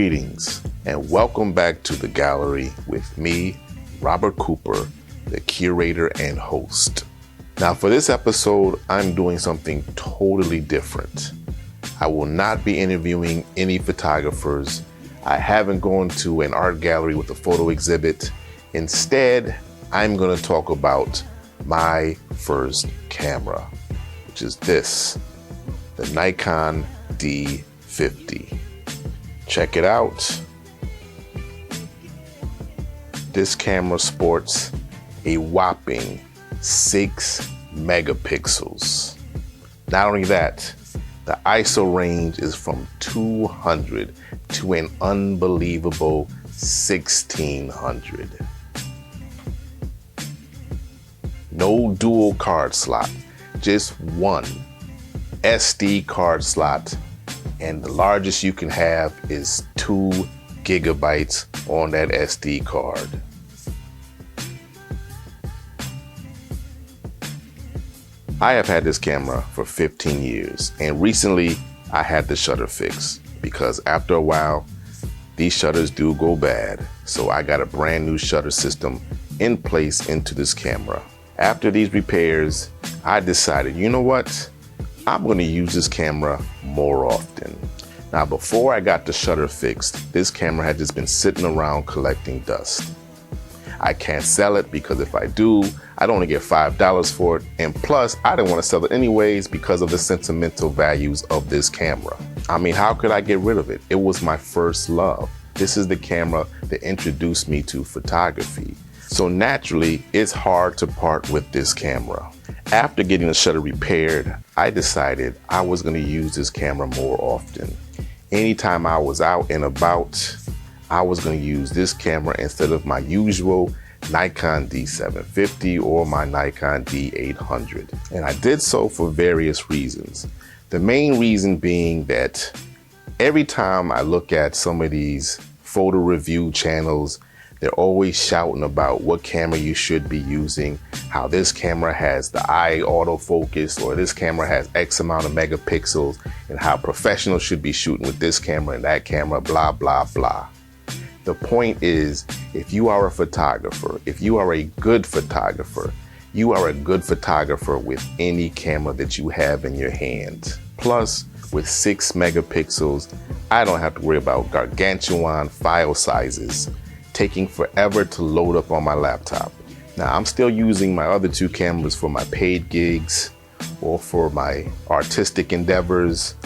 Greetings and welcome back to the gallery with me, Robert Cooper, the curator and host. Now for this episode, I'm doing something totally different. I will not be interviewing any photographers. I haven't gone to an art gallery with a photo exhibit. Instead, I'm going to talk about my first camera, which is this, the Nikon D50. Check it out. This camera sports a whopping 6 megapixels. Not only that, the ISO range is from 200 to an unbelievable 1600. No dual card slot, just one SD card slot, and the largest you can have is 2 gigabytes on that SD card. I have had this camera for 15 years, and recently I had the shutter fixed because after a while, these shutters do go bad. So I got a brand new shutter system in place into this camera. After these repairs, I decided, you know what? I'm going to use this camera more often. Now, before I got the shutter fixed, this camera had just been sitting around collecting dust. I can't sell it because if I do, I'd only get $5 for it. And plus, I didn't want to sell it anyways because of the sentimental values of this camera. I mean, how could I get rid of it? It was my first love. This is the camera that introduced me to photography. So naturally, it's hard to part with this camera. After getting the shutter repaired, I decided I was going to use this camera more often. Anytime I was out and about, I was going to use this camera instead of my usual Nikon D750 or my Nikon D800. And I did so for various reasons. The main reason being that every time I look at some of these photo review channels, they're always shouting about what camera you should be using, how this camera has the eye autofocus, or this camera has X amount of megapixels, and how professionals should be shooting with this camera and that camera, blah, blah, blah. The point is, if you are a photographer, if you are a good photographer, you are a good photographer with any camera that you have in your hand. Plus, with 6 megapixels, I don't have to worry about gargantuan file sizes taking forever to load up on my laptop. Now, I'm still using my other 2 cameras for my paid gigs or for my artistic endeavors,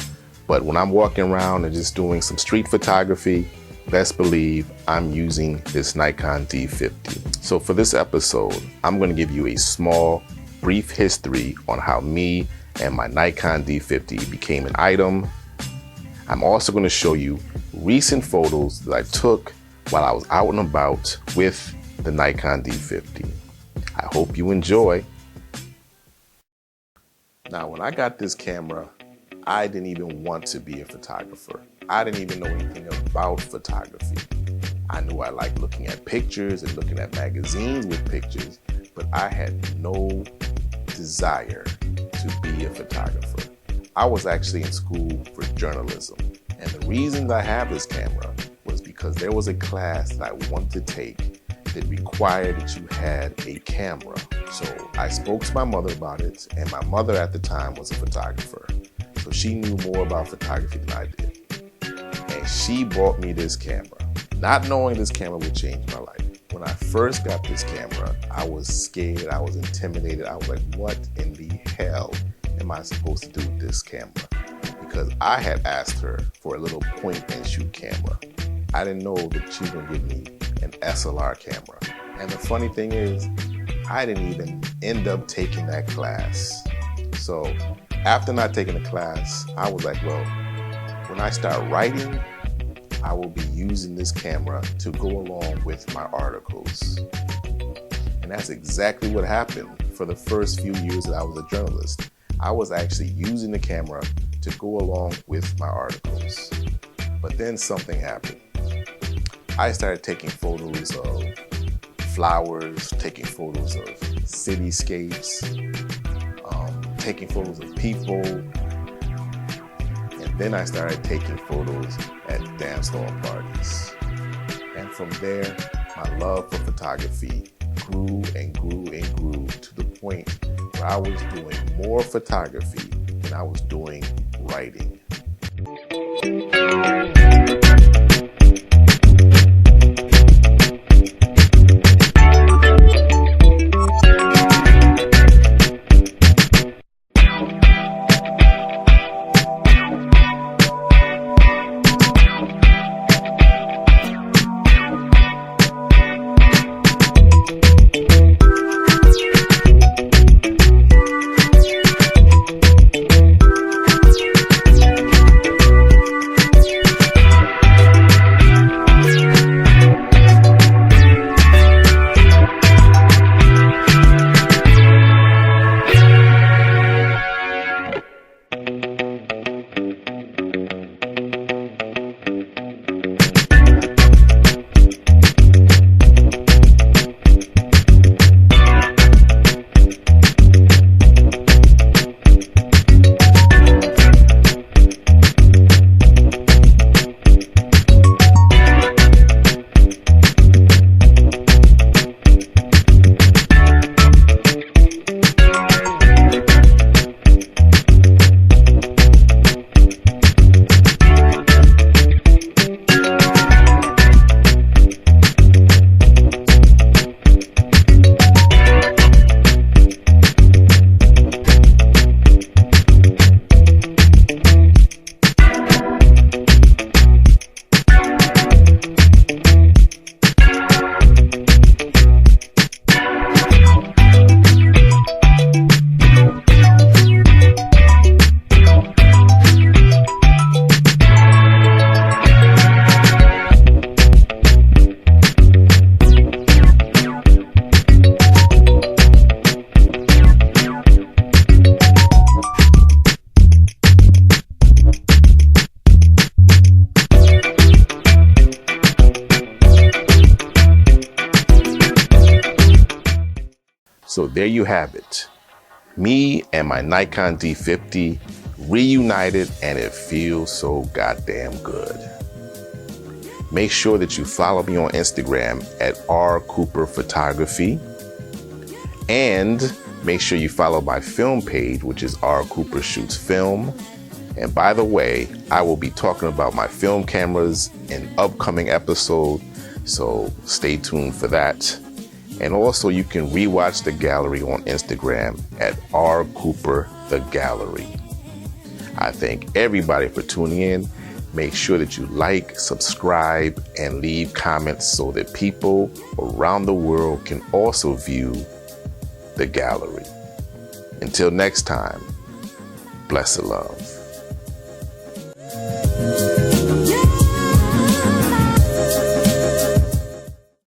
but when I'm walking around and just doing some street photography, best believe I'm using this Nikon D50. So for this episode, I'm going to give you a small, brief history on how me and my Nikon D50 became an item. I'm also going to show you recent photos that I took while I was out and about with the Nikon D50. I hope you enjoy. Now, when I got this camera, I didn't even want to be a photographer. I didn't even know anything about photography. I knew I liked looking at pictures and looking at magazines with pictures, but I had no desire to be a photographer. I was actually in school for journalism, and the reason I have this camera was because there was a class that I wanted to take that required that you had a camera. So I spoke to my mother about it, and my mother at the time was a photographer. So she knew more about photography than I did. And she bought me this camera, not knowing this camera would change my life. When I first got this camera, I was scared, I was intimidated. I was like, what in the hell am I supposed to do with this camera? Because I had asked her for a little point and shoot camera. I didn't know that she was gonna give me an SLR camera. And the funny thing is, I didn't even end up taking that class. So after not taking the class, I was like, well, when I start writing, I will be using this camera to go along with my articles. And that's exactly what happened for the first few years that I was a journalist. I was actually using the camera to go along with my articles. But then something happened. I started taking photos of flowers, taking photos of cityscapes, taking photos of people. And Then I started taking photos at dance hall parties. And from there, my love for photography grew and grew and grew to the point where I was doing more photography than I was doing writing. So there you have it. Me and my Nikon D50 reunited, and it feels so goddamn good. Make sure that you follow me on Instagram at rcooperphotography, and make sure you follow my film page, which is R Cooper Shoots Film. And by the way, I will be talking about my film cameras in upcoming episode, so stay tuned for that. And also you can rewatch the gallery on Instagram at R Cooper The Gallery. I thank everybody for tuning in. Make sure that you like, subscribe, and leave comments so that people around the world can also view the gallery. Until next time, bless and love.